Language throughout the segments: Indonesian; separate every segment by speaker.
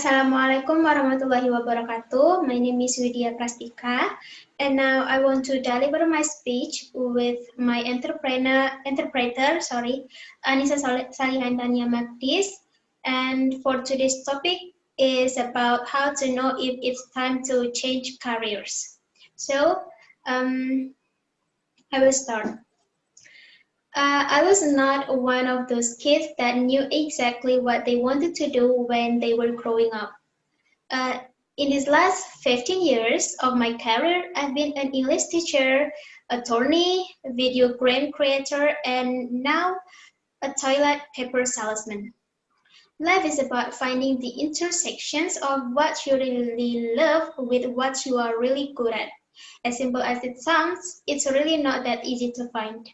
Speaker 1: Assalamualaikum warahmatullahi wabarakatuh. My name is Widya Prastika, and now I want to deliver my speech with my interpreter, Anissa Salihandania Magdis. And for today's topic is about how to know if it's time to change careers. So, I will start. I was not one of those kids that knew exactly what they wanted to do when they were growing up. In these last 15 years of my career, I've been an English teacher, attorney, video game creator, and now a toilet paper salesman. Life is about finding the intersections of what you really love with what you are really good at. As simple as it sounds, it's really not that easy to find.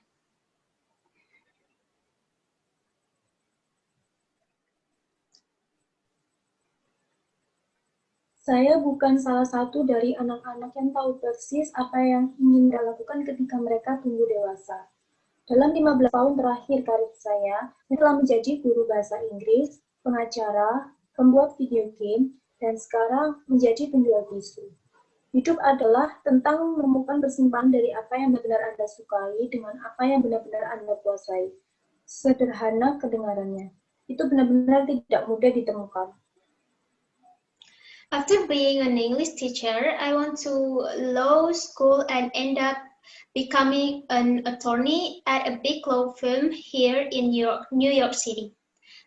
Speaker 2: Saya bukan salah satu dari anak-anak yang tahu persis apa yang ingin mereka lakukan ketika mereka tumbuh dewasa. Dalam 15 tahun terakhir karir saya telah menjadi guru bahasa Inggris, pengacara, pembuat video game, dan sekarang menjadi penjual tisu. Hidup adalah tentang menemukan persimpangan dari apa yang benar-benar Anda sukai dengan apa yang benar-benar Anda kuasai. Sederhana kedengarannya. Itu benar-benar tidak mudah ditemukan.
Speaker 1: After being an English teacher, I went to law school and ended up becoming an attorney at a big law firm here in New York City.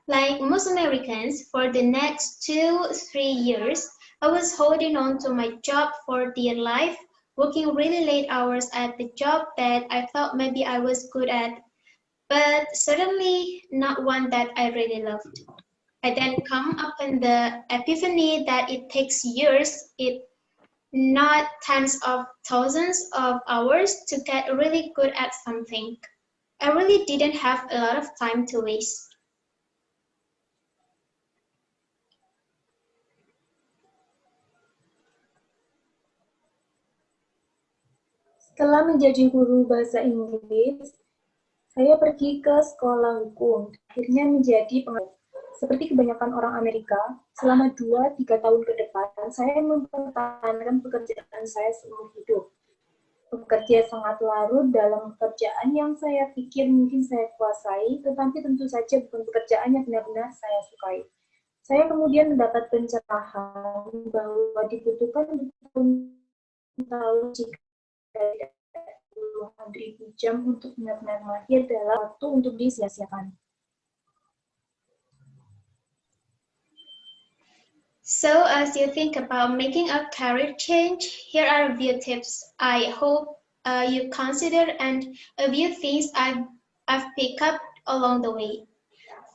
Speaker 1: Like most Americans, for the next 2-3 years, I was holding on to my job for dear life, working really late hours at the job that I thought maybe I was good at, but certainly not one that I really loved. I then come upon the epiphany that it takes years, if not tens of thousands of hours to get really good at something. I really didn't have a lot of time to waste.
Speaker 2: Setelah menjadi guru bahasa Inggris, saya pergi ke sekolah hukum, akhirnya menjadi pengajar. Seperti kebanyakan orang Amerika, selama 2-3 tahun ke depan, saya mempertahankan pekerjaan saya seumur hidup. Bekerja sangat larut dalam pekerjaan yang saya pikir mungkin saya kuasai, tetapi tentu saja bukan pekerjaan yang benar-benar saya sukai. Saya kemudian mendapat pencerahan bahwa dibutuhkan tahun jika tidak puluhan ribu jam untuk benar-benar mahir dalam waktu untuk disia-siakan.
Speaker 1: So as you think about making a career change, here are a few tips I hope you consider and a few things I've picked up along the way.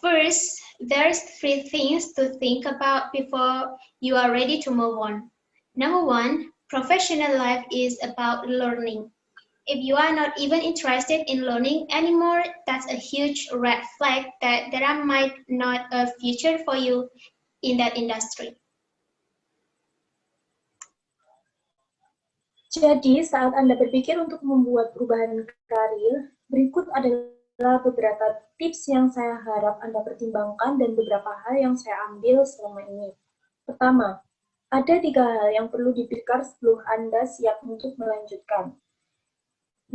Speaker 1: First, there's 3 things to think about before you are ready to move on. Number 1, professional life is about learning. If you are not even interested in learning anymore, that's a huge red flag that there might not a future for you in that industry.
Speaker 2: Jadi, saat Anda berpikir untuk membuat perubahan karir, berikut adalah beberapa tips yang saya harap Anda pertimbangkan dan beberapa hal yang saya ambil selama ini. Pertama, ada 3 hal yang perlu dipikirkan sebelum Anda siap untuk melanjutkan.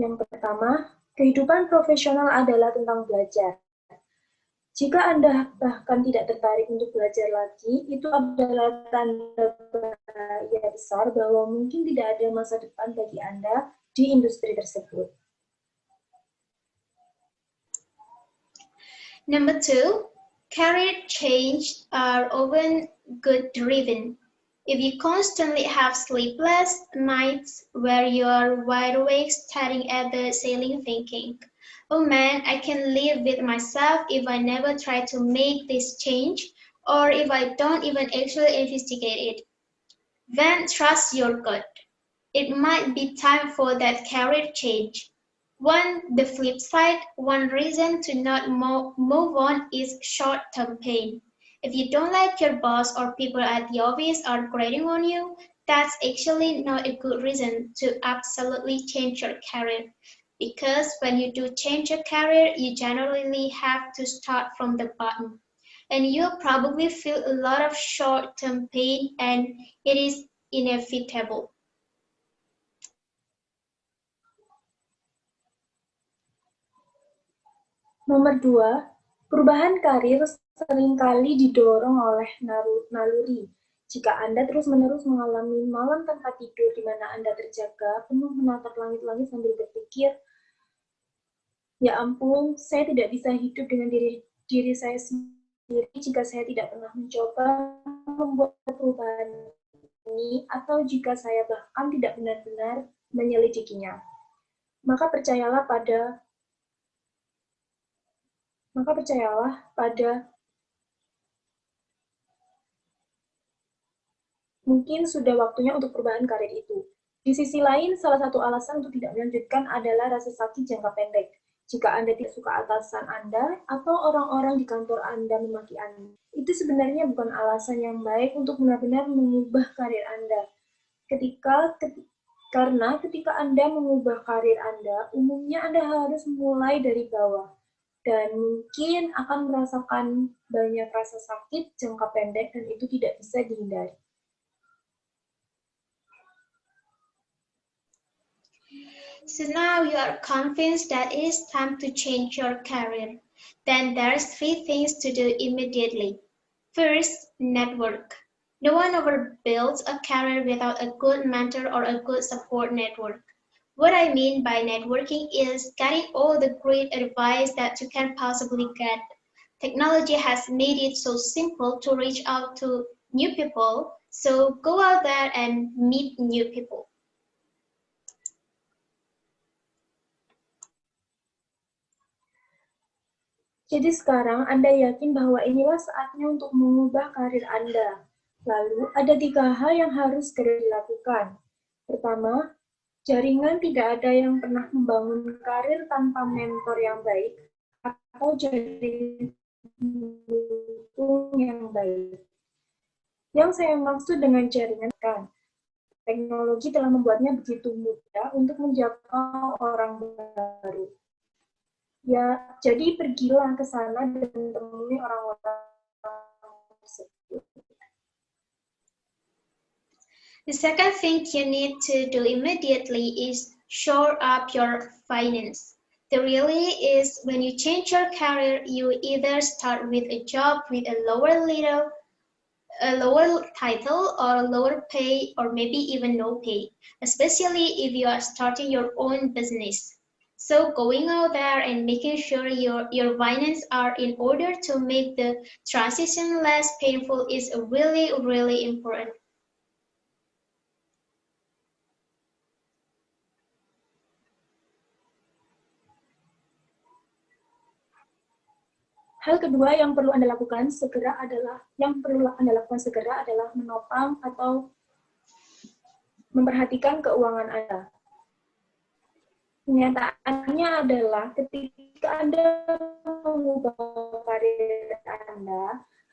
Speaker 2: Yang pertama, kehidupan profesional adalah tentang belajar. Jika Anda bahkan tidak tertarik untuk belajar lagi, itu adalah tanda bahaya besar bahwa mungkin tidak ada masa depan bagi Anda di industri tersebut.
Speaker 1: Number 2, career change are often good-driven. If you constantly have sleepless nights where you are wide awake staring at the ceiling thinking, oh man, I can live with myself if I never try to make this change, or if I don't even actually investigate it, then trust your gut. It might be time for that career change. The flip side, one reason to not move on is short-term pain. If you don't like your boss or people at the office are grading on you, that's actually not a good reason to absolutely change your career. Because when you do change your career, you generally have to start from the bottom. and you'll probably feel a lot of short-term pain, and it is inevitable.
Speaker 2: Nomor 2, perubahan karir seringkali didorong oleh naluri. Jika Anda terus-menerus mengalami malam tanpa tidur di mana Anda terjaga, penuh menatap langit-langit sambil berpikir, ya ampun, saya tidak bisa hidup dengan diri saya sendiri jika saya tidak pernah mencoba membuat perubahan ini, atau jika saya bahkan tidak benar-benar menyelidikinya. Maka percayalah pada mungkin sudah waktunya untuk perubahan karir itu. Di sisi lain, salah satu alasan untuk tidak melanjutkan adalah rasa sakit jangka pendek. Jika Anda tidak suka atasan Anda atau orang-orang di kantor Anda memaki Anda, itu sebenarnya bukan alasan yang baik untuk benar-benar mengubah karir Anda. Karena ketika Anda mengubah karir Anda, umumnya Anda harus mulai dari bawah. Dan mungkin akan merasakan banyak rasa sakit jangka pendek dan itu tidak bisa dihindari.
Speaker 1: So now you are convinced that it is time to change your career. Then there's 3 things to do immediately. First, network. No one ever builds a career without a good mentor or a good support network. What I mean by networking is getting all the great advice that you can possibly get. Technology has made it so simple to reach out to new people, so go out there and meet new people.
Speaker 2: Jadi sekarang Anda yakin bahwa inilah saatnya untuk mengubah karir Anda. Lalu ada 3 hal yang harus segera dilakukan. Pertama, jaringan. Tidak ada yang pernah membangun karir tanpa mentor yang baik atau jaringan yang baik. Yang saya maksud dengan jaringan kan, teknologi telah membuatnya begitu mudah untuk menjangkau orang baru. Ya, jadi pergilah ke sana dan temui orang-orang tersebut.
Speaker 1: The second thing you need to do immediately is shore up your finance. The reality is when you change your career, you either start with a job with a lower title or a lower pay or maybe even no pay, especially if you are starting your own business. So going out there and making sure your finances are in order to make the transition less painful is really, really important.
Speaker 2: Hal kedua yang perlu Anda lakukan segera adalah menopang atau memperhatikan keuangan Anda. Kenyataannya adalah ketika Anda mengubah karir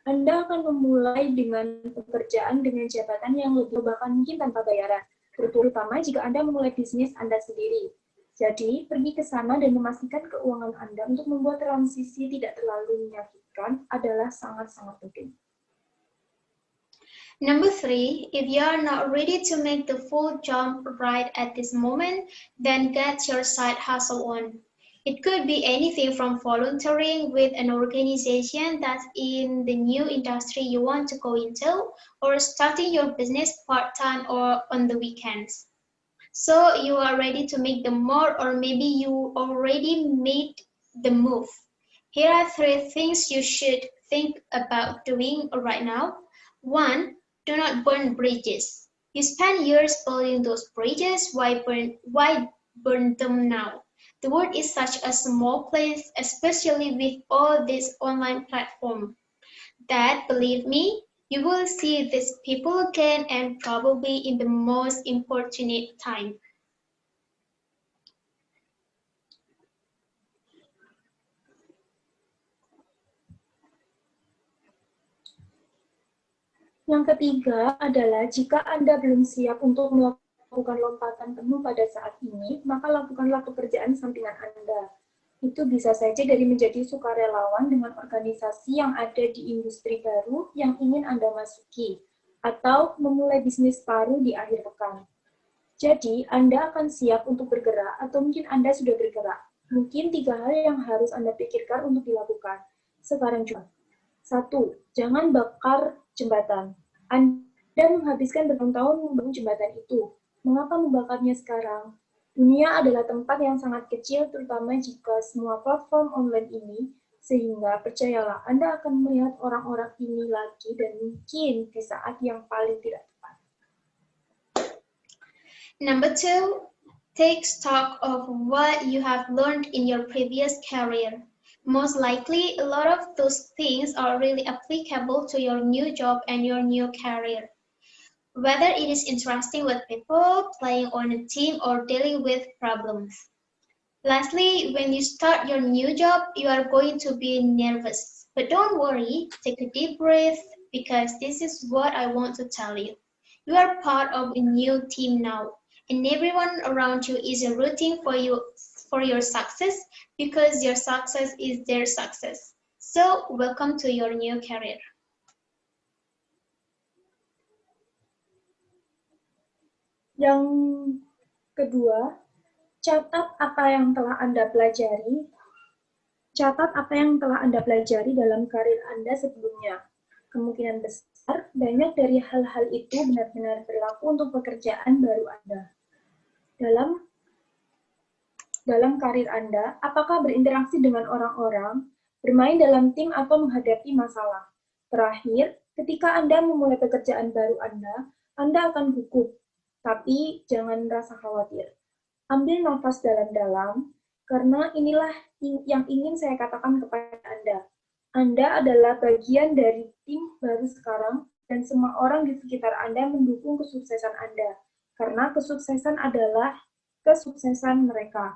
Speaker 2: Anda akan memulai dengan pekerjaan dengan jabatan yang lebih, bahkan mungkin tanpa bayaran, terutama jika Anda memulai bisnis Anda sendiri. Jadi, pergi ke sana dan memastikan keuangan Anda untuk membuat transisi tidak terlalu menyakitkan adalah sangat-sangat penting.
Speaker 1: Number 3, if you are not ready to make the full jump right at this moment, then get your side hustle on. It could be anything from volunteering with an organization that's in the new industry you want to go into, or starting your business part-time or on the weekends. So you are ready to make the move, or maybe you already made the move. Here are 3 things you should think about doing right now. 1, do not burn bridges. You spent years building those bridges, why burn them now? The world is such a small place, especially with all this online platform, that, believe me, you will see these people again and probably in the most importunate time.
Speaker 2: Yang ketiga adalah jika Anda belum siap untuk melakukan lompatan penuh pada saat ini, maka lakukanlah pekerjaan sampingan Anda. Itu bisa saja dari menjadi sukarelawan dengan organisasi yang ada di industri baru yang ingin Anda masuki, atau memulai bisnis baru di akhir pekan. Jadi, Anda akan siap untuk bergerak, atau mungkin Anda sudah bergerak. Mungkin 3 hal yang harus Anda pikirkan untuk dilakukan. Sekarang juga. 1. Jangan bakar jembatan. Anda menghabiskan bertahun-tahun membangun jembatan itu. Mengapa membakarnya sekarang? Dunia adalah tempat yang sangat kecil, terutama jika semua platform online ini, sehingga percayalah, Anda akan melihat orang-orang ini lagi dan mungkin di saat yang paling tidak tepat.
Speaker 1: Number 2, take stock of what you have learned in your previous career. Most likely, a lot of those things are really applicable to your new job and your new career. Whether it is interacting with people, playing on a team, or dealing with problems. Lastly, when you start your new job, you are going to be nervous. But don't worry, take a deep breath, because this is what I want to tell you. You are part of a new team now, and everyone around you is rooting for you for your success, because your success is their success. So, welcome to your new career.
Speaker 2: Yang kedua, catat apa yang telah Anda pelajari. Catat apa yang telah Anda pelajari dalam karir Anda sebelumnya. Kemungkinan besar, banyak dari hal-hal itu benar-benar berlaku untuk pekerjaan baru Anda. Dalam karir Anda, apakah berinteraksi dengan orang-orang, bermain dalam tim, atau menghadapi masalah? Terakhir, ketika Anda memulai pekerjaan baru Anda akan gugup. Tapi jangan merasa khawatir. Ambil nafas dalam-dalam, karena inilah yang ingin saya katakan kepada Anda. Anda adalah bagian dari tim baru sekarang, dan semua orang di sekitar Anda mendukung kesuksesan Anda, karena kesuksesan adalah kesuksesan mereka.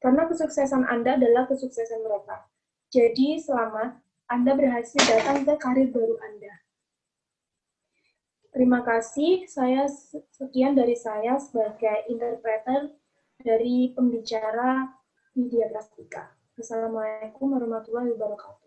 Speaker 2: Karena kesuksesan Anda adalah kesuksesan mereka. Jadi, selamat, Anda berhasil datang ke karir baru Anda. Terima kasih, sekian dari saya sebagai interpreter dari pembicara Widya Prastika. Assalamualaikum warahmatullahi wabarakatuh.